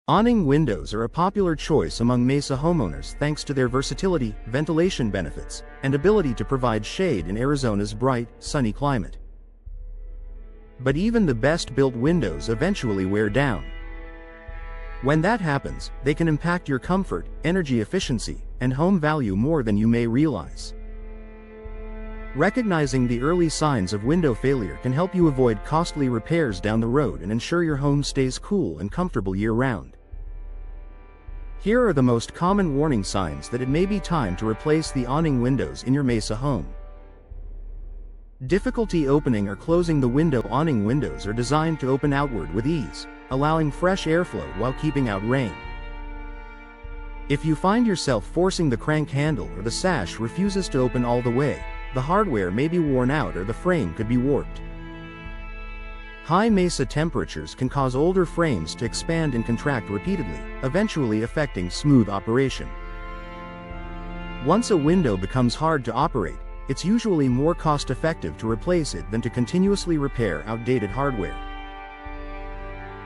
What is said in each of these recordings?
Awning windows are a popular choice among Mesa homeowners thanks to their versatility, ventilation benefits, and ability to provide shade in Arizona's bright, sunny climate. But even the best-built windows eventually wear down. When that happens, they can impact your comfort, energy efficiency, and home value more than you may realize. Recognizing the early signs of window failure can help you avoid costly repairs down the road and ensure your home stays cool and comfortable year-round. Here are the most common warning signs that it may be time to replace the awning windows in your Mesa home. Difficulty opening or closing the window. Awning windows are designed to open outward with ease, allowing fresh airflow while keeping out rain. If you find yourself forcing the crank handle or the sash refuses to open all the way, the hardware may be worn out or the frame could be warped. High Mesa temperatures can cause older frames to expand and contract repeatedly, eventually affecting smooth operation. Once a window becomes hard to operate, it's usually more cost-effective to replace it than to continuously repair outdated hardware.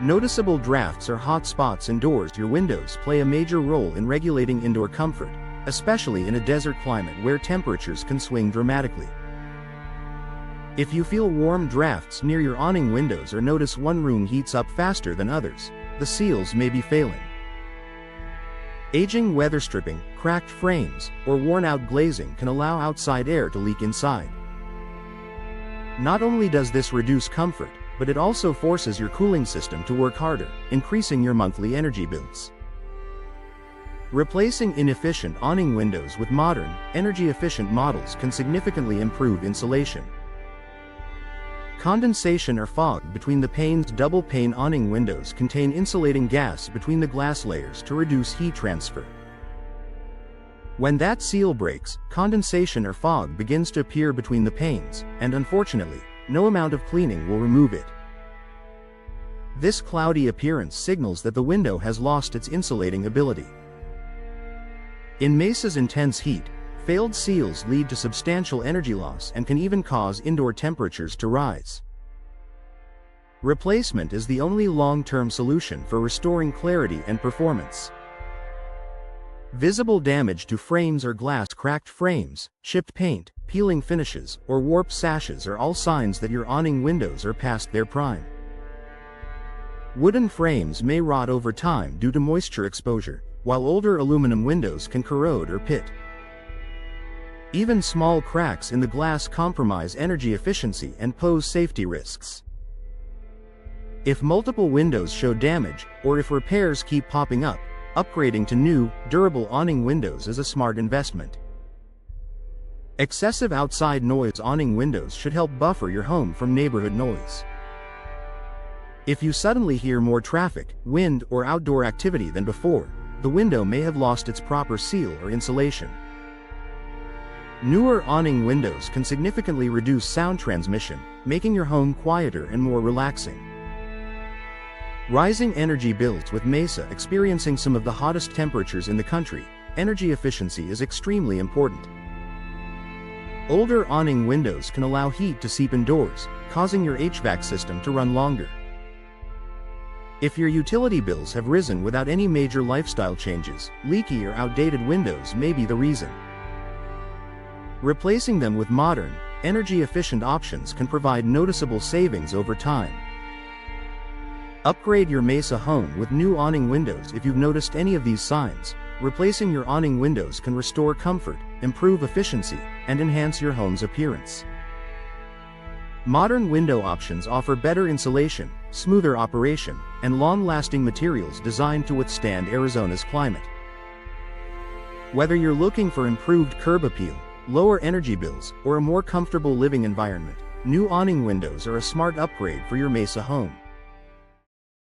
Noticeable drafts or hot spots indoors. Your windows play a major role in regulating indoor comfort, especially in a desert climate where temperatures can swing dramatically. If you feel warm drafts near your awning windows or notice one room heats up faster than others, the seals may be failing. Aging weather stripping, cracked frames, or worn-out glazing can allow outside air to leak inside. Not only does this reduce comfort, but it also forces your cooling system to work harder, increasing your monthly energy bills. Replacing inefficient awning windows with modern, energy-efficient models can significantly improve insulation. Condensation or fog between the panes. Double-pane awning windows contain insulating gas between the glass layers to reduce heat transfer. When that seal breaks, condensation or fog begins to appear between the panes, and unfortunately, no amount of cleaning will remove it. This cloudy appearance signals that the window has lost its insulating ability. In Mesa's intense heat, failed seals lead to substantial energy loss and can even cause indoor temperatures to rise. Replacement is the only long-term solution for restoring clarity and performance. Visible damage to frames or glass. Cracked frames, chipped paint, peeling finishes, or warped sashes are all signs that your awning windows are past their prime. Wooden frames may rot over time due to moisture exposure, while older aluminum windows can corrode or pit. Even small cracks in the glass compromise energy efficiency and pose safety risks. If multiple windows show damage, or if repairs keep popping up, upgrading to new, durable awning windows is a smart investment. Excessive outside noise. Awning windows should help buffer your home from neighborhood noise. If you suddenly hear more traffic, wind, or outdoor activity than before, the window may have lost its proper seal or insulation. Newer awning windows can significantly reduce sound transmission, making your home quieter and more relaxing. Rising energy bills. With Mesa experiencing some of the hottest temperatures in the country, energy efficiency is extremely important. Older awning windows can allow heat to seep indoors, causing your HVAC system to run longer. If your utility bills have risen without any major lifestyle changes, leaky or outdated windows may be the reason. Replacing them with modern, energy-efficient options can provide noticeable savings over time. Upgrade your Mesa home with new awning windows. If you've noticed any of these signs, replacing your awning windows can restore comfort, improve efficiency, and enhance your home's appearance. Modern window options offer better insulation, smoother operation, and long-lasting materials designed to withstand Arizona's climate. Whether you're looking for improved curb appeal, lower energy bills, or a more comfortable living environment, new awning windows are a smart upgrade for your Mesa home.